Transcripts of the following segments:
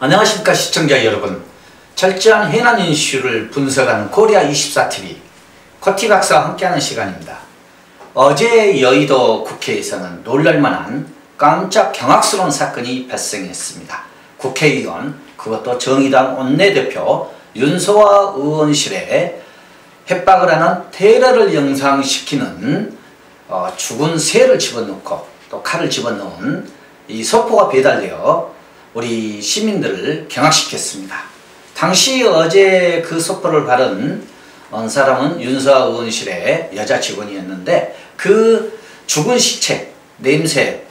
안녕하십니까 시청자 여러분. 철저한 해난 이슈를 분석하는 코리아24TV 코티 박사와 함께하는 시간입니다. 어제 여의도 국회에서는 놀랄만한 깜짝 경악스러운 사건이 발생했습니다. 국회의원, 그것도 정의당 원내대표 윤소아 의원실에 협박을 하는 테러를 영상시키는 죽은 새를 집어넣고 또 칼을 집어넣은 이 소포가 배달되어 우리 시민들을 경악시켰습니다. 당시 어제 그 소포를 바른 사람은 윤소아 의원실의 여자 직원이었는데 그 죽은 시체, 냄새,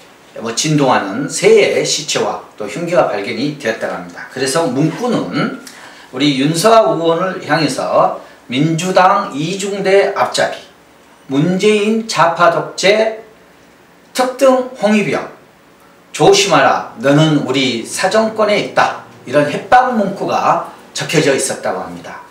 진동하는 새의 시체와 또 흉기가 발견이 되었다고 합니다. 그래서 문구는 우리 윤소아 의원을 향해서 민주당 이중대 앞잡이, 문재인 좌파 독재, 특등 홍위병, 조심하라, 너는 우리 사정권에 있다, 이런 협박 문구가 적혀져 있었다고 합니다.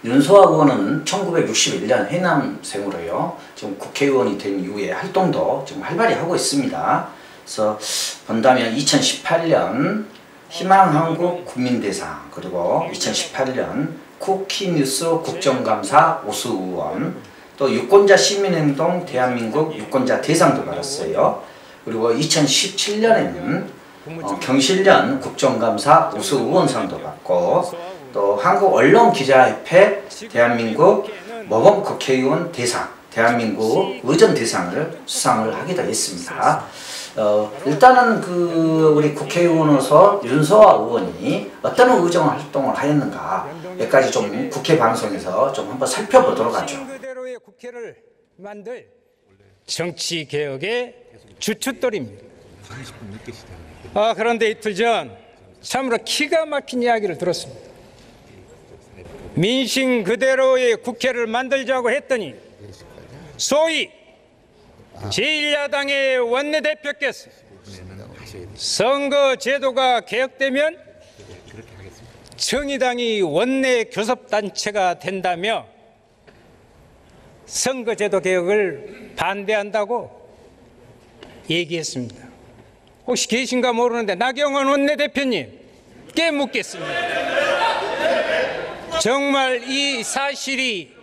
윤소아 의원은 1961년 해남생으로요, 지금 국회의원이 된 이후에 활동도 지금 활발히 하고 있습니다. 그래서 본다면 2018년 희망한국 국민대상, 그리고 2018년 쿠키뉴스 국정감사 우수의원, 또 유권자 시민행동 대한민국 유권자 대상도 받았어요. 그리고 2017년에는 경실련 국정감사 우수의원상도 받고, 또 한국언론기자협회 대한민국 모범국회의원 대상, 대한민국 의전대상을 수상을 하기도 했습니다. 일단은 우리 국회의원으로서 윤소아 의원이 어떤 의정 활동을 하였는가, 여기까지 좀 국회 방송에서 좀 한번 살펴보도록 하죠. 그대로의 국회를 만들 정치 개혁의 주춧돌입니다. 그런데 이틀 전 참으로 기가 막힌 이야기를 들었습니다. 민심 그대로의 국회를 만들자고 했더니 소위 제1야당의 원내대표께서 선거제도가 개혁되면 정의당이 원내 교섭단체가 된다며 선거제도 개혁을 반대한다고 얘기했습니다. 혹시 계신가 모르는데 나경원 원내대표님께 묻겠습니다. 정말 이 사실이,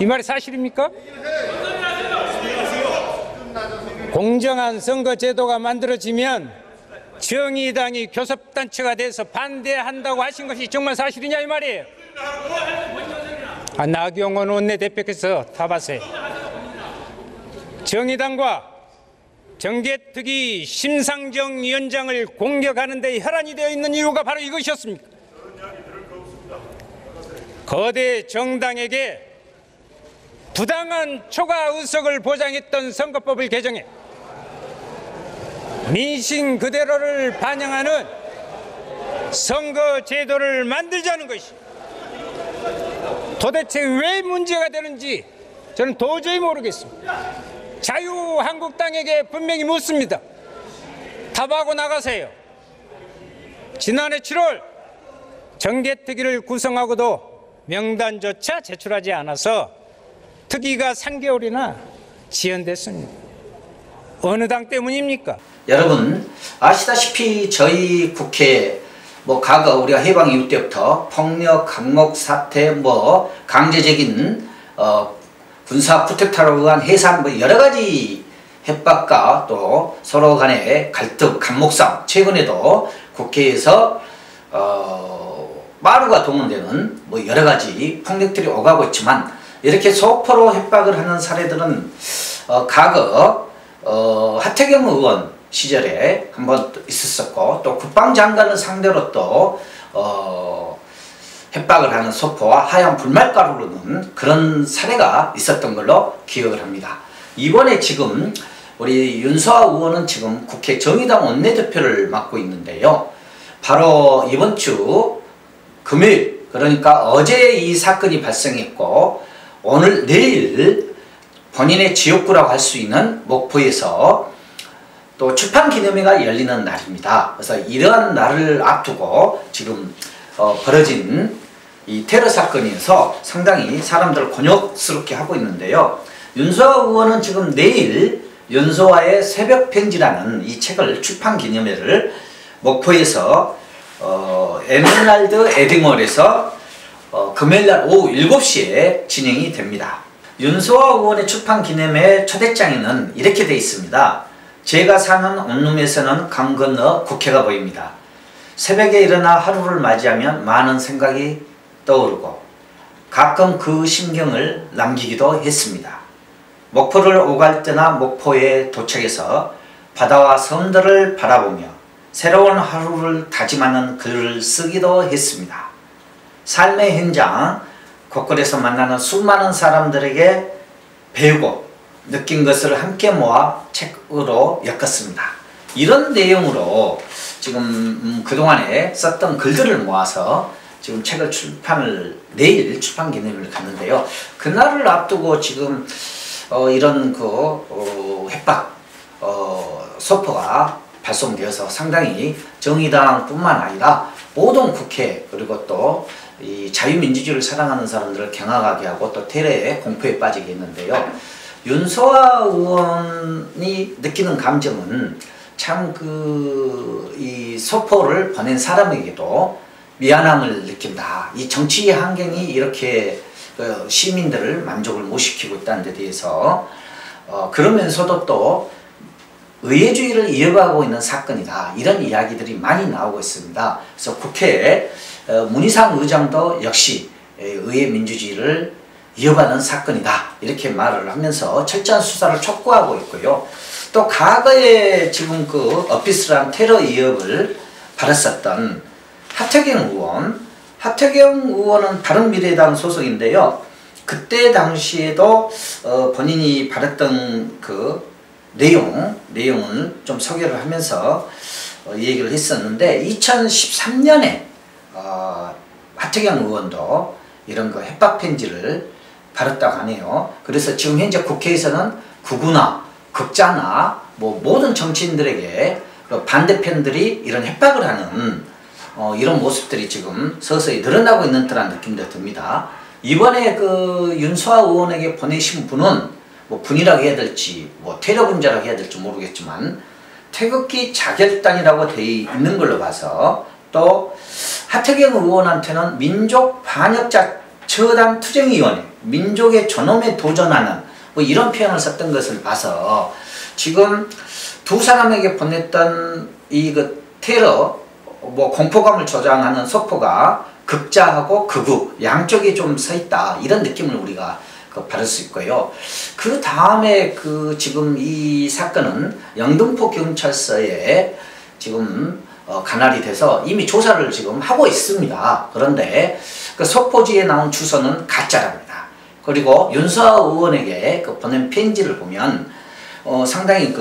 이 말이 사실입니까? 공정한 선거제도가 만들어지면 정의당이 교섭단체가 돼서 반대한다고 하신 것이 정말 사실이냐 이 말이에요. 나경원 원내대표께서 답하세요. 정의당과 정개특위 심상정 위원장을 공격하는 데 혈안이 되어 있는 이유가 바로 이것이었습니까? 거대 정당에게 부당한 초과 의석을 보장했던 선거법을 개정해 민심 그대로를 반영하는 선거제도를 만들자는 것이 도대체 왜 문제가 되는지 저는 도저히 모르겠습니다. 자유한국당에게 분명히 묻습니다. 답하고 나가세요. 지난해 7월 정개특위를 구성하고도 명단조차 제출하지 않아서 특위가 3개월이나 지연됐습니다. 어느 당 때문입니까? 여러분 아시다시피 저희 국회 과거 우리가 해방 이후 때부터 폭력, 감목, 사태, 강제적인 군사 쿠데타로 의한 해산 여러 가지 협박과 또 서로 간의 갈등, 감목싸움, 최근에도 국회에서 마루가 동원되는 여러 가지 폭력들이 오가고 있지만, 이렇게 소포로 협박을 하는 사례들은 과거 하태경 의원 시절에 한번 있었었고, 또 국방장관을 상대로 또 협박을 하는 소포와 하얀 불말가루를 넣는 그런 사례가 있었던 걸로 기억을 합니다. 이번에 지금 우리 윤소아 의원은 지금 국회 정의당 원내대표를 맡고 있는데요. 바로 이번 주 금요일, 그러니까 어제 이 사건이 발생했고, 오늘 내일 본인의 지역구라고 할 수 있는 목포에서 또 출판기념회가 열리는 날입니다. 그래서 이러한 날을 앞두고 지금 벌어진 이 테러 사건에서 상당히 사람들을 곤욕스럽게 하고 있는데요. 윤소아 의원은 지금 내일 윤소아의 새벽편지라는 이 책을 출판 기념회를 목포에서 에메랄드 에딩홀에서 금요일날 오후 7시에 진행이 됩니다. 윤소아 의원의 출판 기념회 초대장에는 이렇게 되어 있습니다. 제가 사는 원룸에서는 강 건너 국회가 보입니다. 새벽에 일어나 하루를 맞이하면 많은 생각이 떠오르고 가끔 그 심경을 남기기도 했습니다. 목포를 오갈 때나 목포에 도착해서 바다와 섬들을 바라보며 새로운 하루를 다짐하는 글을 쓰기도 했습니다. 삶의 현장 곳곳에서 만나는 수많은 사람들에게 배우고 느낀 것을 함께 모아 책으로 엮었습니다. 이런 내용으로 지금 그동안에 썼던 글들을 모아서 지금 책을 내일 출판 기념회를 갔는데요. 그날을 앞두고 지금 이런 협박 소포가 발송되어서 상당히 정의당뿐만 아니라 모든 국회 그리고 또 이 자유민주주의를 사랑하는 사람들을 경악하게 하고 또 테러의 공포에 빠지게 했는데요. 윤소아 의원이 느끼는 감정은 참 이 소포를 보낸 사람에게도 미안함을 느낀다. 이 정치 환경이 이렇게 시민들을 만족을 못 시키고 있다는 데 대해서 그러면서도 또 의회주의를 이어가고 있는 사건이다. 이런 이야기들이 많이 나오고 있습니다. 그래서 국회에 문희상 의장도 역시 의회 민주주의를 이어가는 사건이다. 이렇게 말을 하면서 철저한 수사를 촉구하고 있고요. 또 과거에 지금 어피스란 테러 위협을 받았었던 하태경 의원은 바른미래당 소속인데요. 그때 당시에도 본인이 받았던 내용을 좀 소개를 하면서 얘기를 했었는데 2013년에 하태경 의원도 이런 협박 편지를 받았다고 하네요. 그래서 지금 현재 국회에서는 극우나 극자나 모든 정치인들에게 반대편들이 이런 협박을 하는 이런 모습들이 지금 서서히 늘어나고 있는 듯한 느낌도 듭니다. 이번에 윤소아 의원에게 보내신 분은 분이라고 해야 될지 테러 분자라고 해야 될지 모르겠지만 태극기 자결단이라고 되어 있는 걸로 봐서 또 하태경 의원한테는 민족 반역자 처단 투쟁위원회 민족의 존엄에 도전하는 이런 표현을 썼던 것을 봐서 지금 두 사람에게 보냈던 테러 공포감을 조장하는 소포가 극자하고 극우 양쪽에 좀 서 있다 이런 느낌을 우리가 받을 수 있고요. 그 다음에 지금 이 사건은 영등포 경찰서에 지금 관할이 돼서 이미 조사를 지금 하고 있습니다. 그런데 소포지에 나온 주소는 가짜랍니다. 그리고 윤소아 의원에게 보낸 편지를 보면 상당히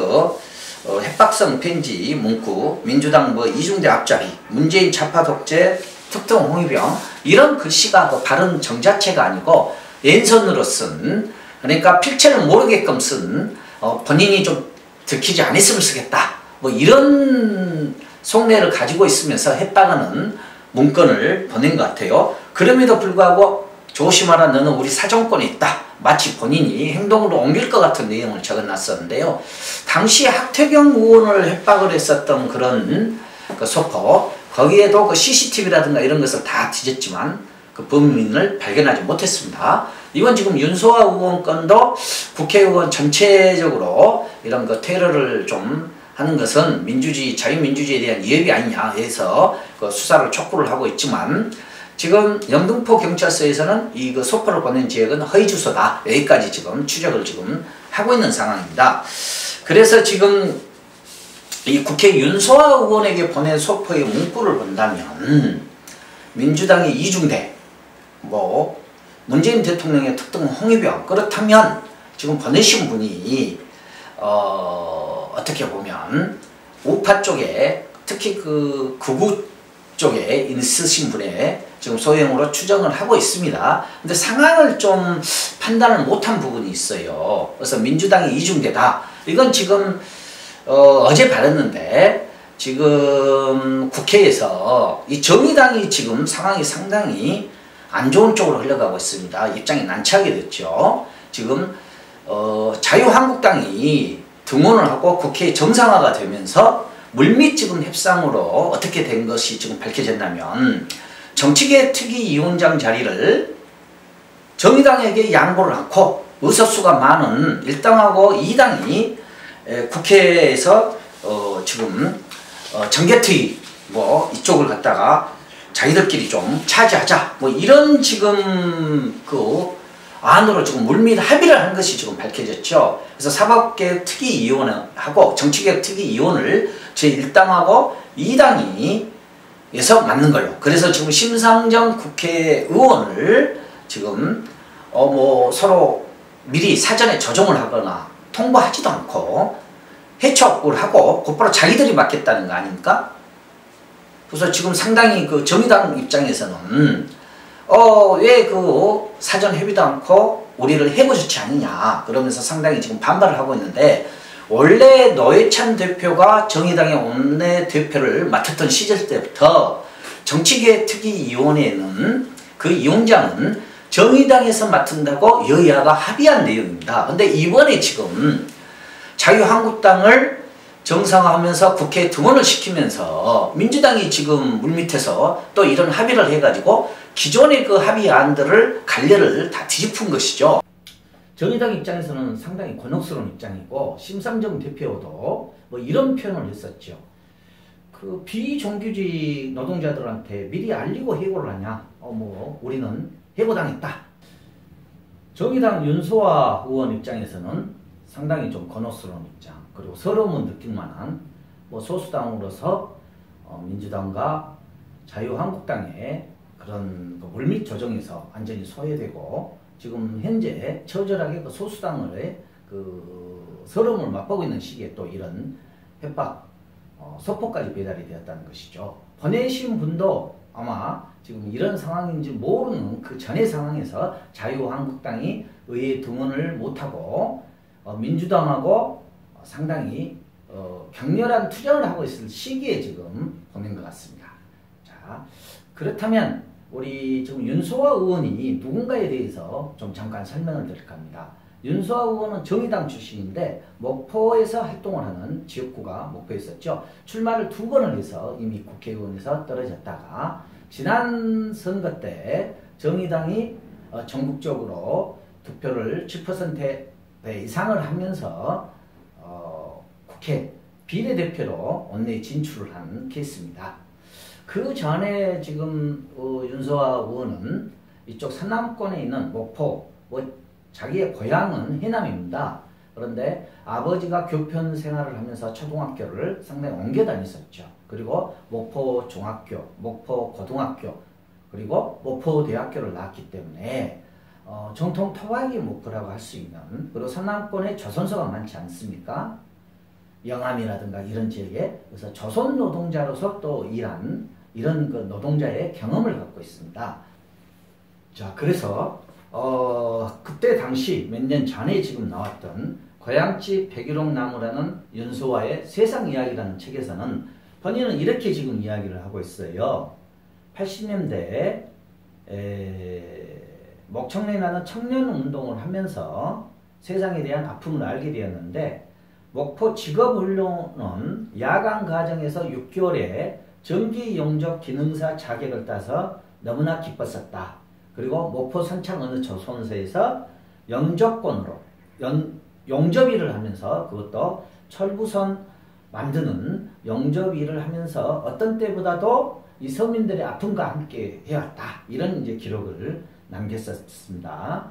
협박성 편지 문구 민주당 이중대 앞자리 문재인 좌파 독재 특등 홍위병 이런 글씨가 바른 정자체가 아니고 왼손으로 쓴 그러니까 필체를 모르게끔 쓴 본인이 좀 들키지 않았으면 쓰겠다 이런 속내를 가지고 있으면서 협박하는 문건을 보낸 것 같아요. 그럼에도 불구하고 조심하라 너는 우리 사정권에 있다. 마치 본인이 행동으로 옮길 것 같은 내용을 적어놨었는데요. 당시 하태경 의원을 협박을 했었던 그런 소포 거기에도 CCTV라든가 이런 것을 다 뒤졌지만 범인을 발견하지 못했습니다. 이건 지금 윤소아 의원 건도 국회의원 전체적으로 이런 테러를 좀 하는 것은 민주주의, 자유민주주의에 대한 위협이 아니냐 해서 수사를 촉구를 하고 있지만 지금 영등포 경찰서에서는 이 소포를 보낸 지역은 허위 주소다. 여기까지 지금 추적을 지금 하고 있는 상황입니다. 그래서 지금 이 국회 윤소아 의원에게 보낸 소포의 문구를 본다면 민주당의 이중대, 문재인 대통령의 특등 홍위병 그렇다면 지금 보내신 분이 어떻게 보면 우파 쪽에 특히 극우 쪽에 있으신 분의 지금 소형으로 추정을 하고 있습니다. 근데 상황을 좀 판단을 못한 부분이 있어요. 그래서 민주당이 이중대다. 이건 지금 어제 발했는데 지금 국회에서 이 정의당이 지금 상황이 상당히 안 좋은 쪽으로 흘러가고 있습니다. 입장이 난처하게 됐죠. 지금 자유한국당이 등원을 하고 국회 정상화가 되면서 물밑 지금 협상으로 어떻게 된 것이 지금 밝혀졌냐면 정치개특위위원장 자리를 정의당에게 양보를 않고 의석수가 많은 1당하고 2당이 국회에서 지금 정개특위 뭐 이쪽을 갖다가 자기들끼리 좀 차지하자 뭐 이런 지금 그 안으로 지금 물밑 합의를 한 것이 지금 밝혀졌죠. 그래서 사법개혁특위위원회하고 정치개혁특위위원을 제1당하고 2당이 에서 맞는 걸로. 그래서 지금 심상정 국회의원을 지금 뭐 서로 미리 사전에 조정을 하거나 통보하지도 않고 해촉을 하고 곧바로 자기들이 맡겠다는 거 아닙니까? 그래서 지금 상당히 그 정의당 입장에서는 왜 그 사전 협의도 않고 우리를 해고조치 않느냐 그러면서 상당히 지금 반발을 하고 있는데, 원래 노회찬 대표가 정의당의 원내대표를 맡았던 시절 때부터 정치개혁특위위원회는 그 위원장은 정의당에서 맡은다고 여야가 합의한 내용입니다. 근데 이번에 지금 자유한국당을 정상화하면서 국회에 등원을 시키면서 민주당이 지금 물밑에서 또 이런 합의를 해가지고 기존의 그 합의안들을 갈래를 다 뒤집은 것이죠. 정의당 입장에서는 상당히 곤혹스러운 입장이고, 심상정 대표도 뭐 이런 표현을 했었죠. 그 비정규직 노동자들한테 미리 알리고 해고를 하냐? 뭐 우리는 해고당했다. 정의당 윤소아 의원 입장에서는 상당히 좀 곤혹스러운 입장, 그리고 서러움을 느낄 만한 뭐 소수당으로서 민주당과 자유한국당의 그런 그 물밑 조정에서 완전히 소외되고 지금 현재 처절하게 그 소수당의 그 서러움을 맛보고 있는 시기에 또 이런 협박, 소포까지 배달이 되었다는 것이죠. 보내신 분도 아마 지금 이런 상황인지 모르는 그 전의 상황에서 자유한국당이 의회 등원을 못하고 민주당하고 상당히 격렬한 투쟁을 하고 있을 시기에 지금 보낸 것 같습니다. 자, 그렇다면 우리 지금 윤소아 의원이 누군가에 대해서 좀 잠깐 설명을 드릴까 합니다. 윤소아 의원은 정의당 출신인데 목포에서 활동을 하는 지역구가 목포였었죠. 출마를 2번을 해서 이미 국회의원에서 떨어졌다가 지난 선거 때 정의당이 전국적으로 득표를 7% 이상을 하면서 국회 비례대표로 원내에 진출을 한 케이스입니다. 그 전에 지금 윤소아 의원은 이쪽 서남권에 있는 목포, 자기의 고향은 해남입니다. 그런데 아버지가 교편 생활을 하면서 초등학교를 상당히 옮겨 다녔었죠. 그리고 목포 중학교, 목포 고등학교, 그리고 목포 대학교를 나왔기 때문에 정통 토박이 목포라고 할 수 있는, 그리고 서남권에 조선소가 많지 않습니까? 영암이라든가 이런 지역에. 그래서 조선 노동자로서 또 일한 이런 그 노동자의 경험을 갖고 있습니다. 자, 그래서 그때 당시 몇 년 전에 지금 나왔던 고향집 백일홍 나무라는 윤소아의 세상 이야기라는 책에서는 본인은 이렇게 지금 이야기를 하고 있어요. 80년대에 목청내 나는 청년 운동을 하면서 세상에 대한 아픔을 알게 되었는데, 목포 직업훈련은 야간 과정에서 6개월에 정기 용접 기능사 자격을 따서 너무나 기뻤었다. 그리고 목포 선창 어느 조선소에서 영접권으로 용접 일을 하면서, 그것도 철부선 만드는 용접 일을 하면서 어떤 때보다도 이 서민들의 아픔과 함께 해왔다. 이런 이제 기록을 남겼었습니다.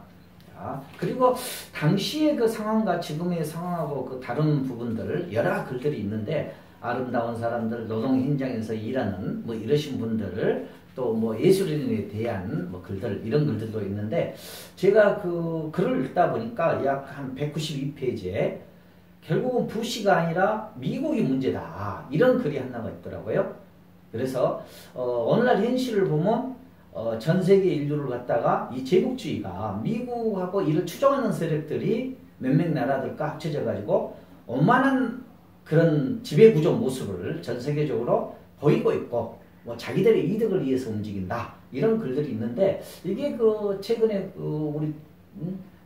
자, 그리고 당시의 그 상황과 지금의 상황하고 그 다른 부분들 여러 글들이 있는데, 아름다운 사람들, 노동 현장에서 일하는 뭐 이러신 분들을 또 뭐 예술인에 대한 뭐 글들, 이런 글들도 있는데, 제가 그 글을 읽다 보니까 약 한 192페이지에 결국은 부시가 아니라 미국이 문제다, 이런 글이 하나가 있더라고요. 그래서 오늘날 현실을 보면 전 세계 인류를 갖다가 이 제국주의가 미국하고 이를 추종하는 세력들이 몇몇 나라들과 합쳐져 가지고 원만한 그런 지배구조 모습을 전 세계적으로 보이고 있고, 뭐 자기들의 이득을 위해서 움직인다, 이런 글들이 있는데, 이게 그 최근에 그 우리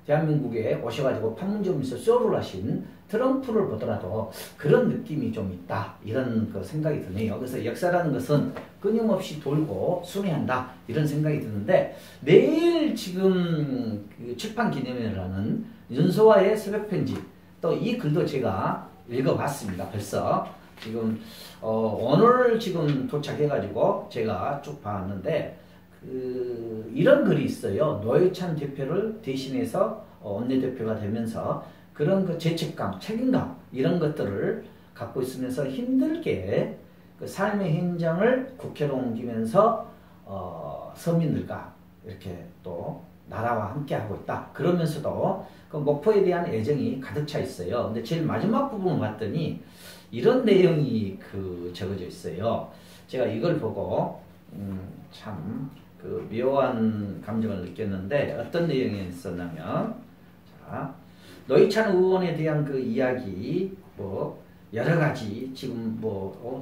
대한민국에 오셔가지고 판문점에서 쇼를 하신 트럼프를 보더라도 그런 느낌이 좀 있다, 이런 그 생각이 드네요. 그래서 역사라는 것은 끊임없이 돌고 순회한다, 이런 생각이 드는데, 내일 지금 그 출판 기념회를 하는 윤소아의 새벽편지, 또 이 글도 제가 읽어봤습니다. 벌써 지금 오늘 지금 도착해가지고 제가 쭉 봤는데, 이런 글이 있어요. 노회찬 대표를 대신해서 원내대표가 되면서 그런 그 죄책감, 책임감, 이런 것들을 갖고 있으면서 힘들게 그 삶의 현장을 국회로 옮기면서 서민들과 이렇게 또 나라와 함께 하고 있다. 그러면서도 그 목포에 대한 애정이 가득 차 있어요. 근데 제일 마지막 부분을 봤더니 이런 내용이 적어져 있어요. 제가 이걸 보고 참 그 묘한 감정을 느꼈는데, 어떤 내용이 있었냐면, 자, 노회찬 의원에 대한 그 이야기, 뭐 여러 가지 지금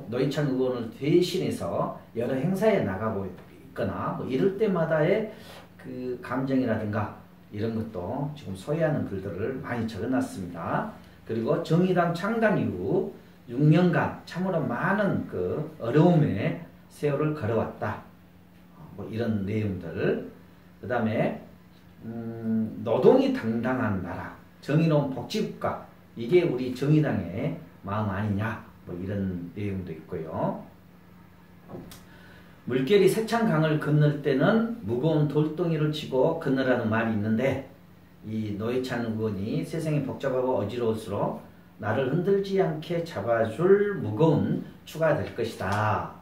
노회찬 의원을 대신해서 여러 행사에 나가고 있거나 뭐 이럴 때마다의 그 감정이라든가 이런 것도 지금 소개하는 글들을 많이 적어놨습니다. 그리고 정의당 창당 이후 6년간 참으로 많은 그 어려움의 세월을 걸어왔다. 뭐 이런 내용들. 그 다음에 노동이 당당한 나라, 정의로운 복지국가, 이게 우리 정의당의 마음 아니냐, 뭐 이런 내용도 있고요. 물결이 세찬 강을 건널 때는 무거운 돌덩이를 치고 건너라는 말이 있는데, 이 노회찬 의원이 세상이 복잡하고 어지러울수록 나를 흔들지 않게 잡아줄 무거운 추가 될 것이다.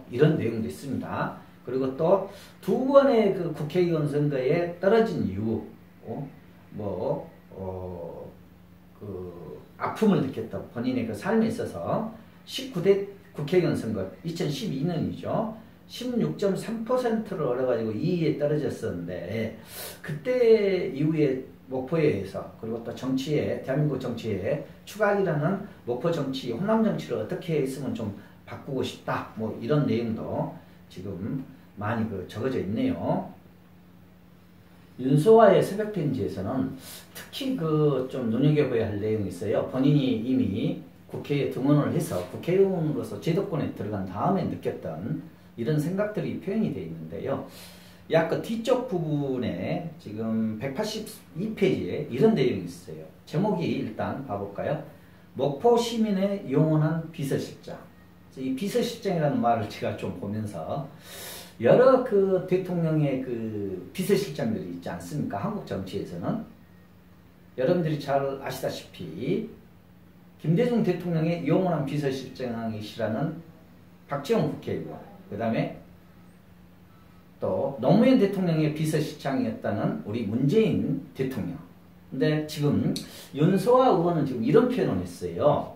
이런 내용도 있습니다. 그리고 또 두 번의 그 국회의원 선거에 떨어진 이유, 그 아픔을 느꼈던 본인의 그 삶에 있어서 19대 국회의원 선거 2012년이죠. 16.3%를 얻어가지고 2위에 떨어졌었는데, 그때 이후에 목포에서, 그리고 또 정치에, 대한민국 정치에 추가이라는 목포 정치, 호남 정치를 어떻게 했으면 좀 바꾸고 싶다, 뭐 이런 내용도 지금 많이 적어져 있네요. 윤소아의 새벽편지에서는 특히 좀 눈여겨봐야 할 내용이 있어요. 본인이 이미 국회에 등원을 해서 국회의원으로서 제도권에 들어간 다음에 느꼈던 이런 생각들이 표현이 되어 있는데요. 약 그 뒤쪽 부분에 지금 182페이지에 이런 내용이 있어요. 제목이 일단 봐볼까요? 목포 시민의 영원한 비서실장. 이 비서실장이라는 말을 제가 좀 보면서 여러 그 대통령의 그 비서실장들이 있지 않습니까? 한국 정치에서는. 여러분들이 잘 아시다시피 김대중 대통령의 영원한 비서실장이시라는 박지원 국회의원, 그 다음에 또 노무현 대통령의 비서실장이었다는 우리 문재인 대통령. 근데 지금 윤소아 의원은 지금 이런 표현을 했어요.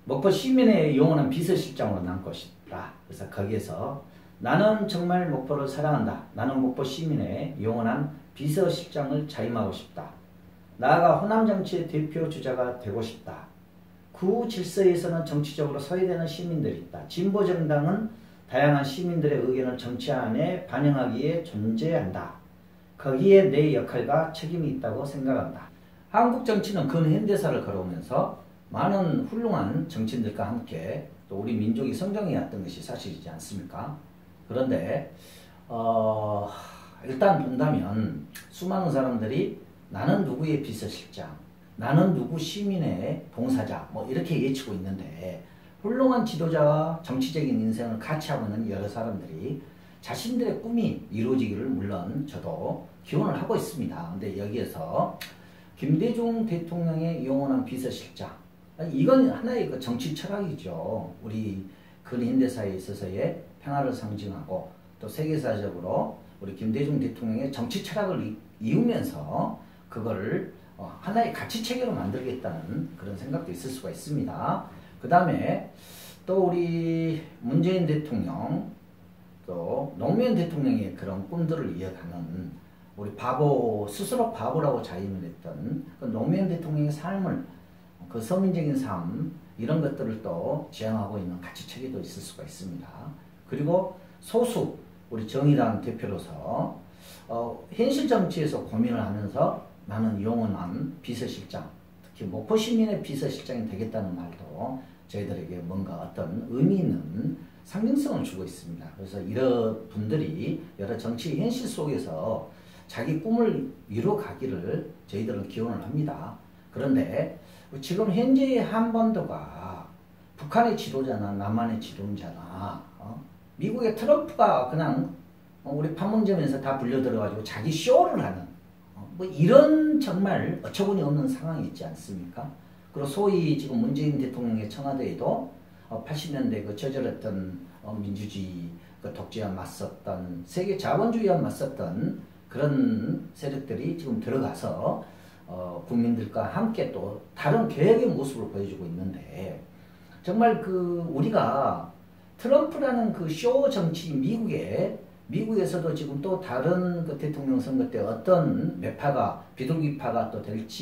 목포 시민의 영원한 비서실장으로 남고 싶다. 그래서 거기에서 나는 정말 목포를 사랑한다. 나는 목포 시민의 영원한 비서실장을 자임하고 싶다. 나아가 호남 정치의 대표 주자가 되고 싶다. 구 질서에서는 정치적으로 소외되는 시민들이 있다. 진보 정당은 다양한 시민들의 의견을 정치 안에 반영하기에 존재한다. 거기에 내 역할과 책임이 있다고 생각한다. 한국 정치는 근현대사를 걸어오면서 많은 훌륭한 정치인들과 함께 또 우리 민족이 성장해왔던 것이 사실이지 않습니까? 그런데 일단 본다면 수많은 사람들이 나는 누구의 비서실장, 나는 누구 시민의 봉사자, 뭐 이렇게 외치고 있는데, 훌륭한 지도자와 정치적인 인생을 같이 하고 있는 여러 사람들이 자신들의 꿈이 이루어지기를 물론 저도 기원을 하고 있습니다. 근데 여기에서 김대중 대통령의 영원한 비서실장, 이건 하나의 그 정치 철학이죠. 우리 근현대사에 있어서의 평화를 상징하고 또 세계사적으로 우리 김대중 대통령의 정치 철학을 이으면서 그거를 하나의 가치체계로 만들겠다는 그런 생각도 있을 수가 있습니다. 그 다음에 또 우리 문재인 대통령, 또 노무현 대통령의 그런 꿈들을 이어가는 우리 스스로 바보라고 자임을 했던 그 노무현 대통령의 삶을, 그 서민적인 삶, 이런 것들을 또 지향하고 있는 가치체계도 있을 수가 있습니다. 그리고 소수, 우리 정의당 대표로서 현실 정치에서 고민을 하면서 나는 영원한 비서실장, 특히 목포 시민의 비서실장이 되겠다는 말도 저희들에게 뭔가 어떤 의미 있는 상징성을 주고 있습니다. 그래서 이런 분들이 여러 정치 현실 속에서 자기 꿈을 이루어가기를 저희들은 기원을 합니다. 그런데 지금 현재의 한반도가 북한의 지도자나 남한의 지도자나 미국의 트럼프가 그냥 우리 판문점에서 다 불려들어가지고 자기 쇼를 하는 뭐 이런 정말 어처구니 없는 상황이 있지 않습니까? 그리고 소위 지금 문재인 대통령의 청와대에도 80년대 그 저질렀던 민주주의 그 독재와 맞섰던 세계 자본주의와 맞섰던 그런 세력들이 지금 들어가서 국민들과 함께 또 다른 개혁의 모습을 보여주고 있는데 정말 그 우리가 트럼프라는 그 쇼 정치 미국에서도 지금 또 다른 그 대통령 선거 때 어떤 매파가 비둘기파가 또 될지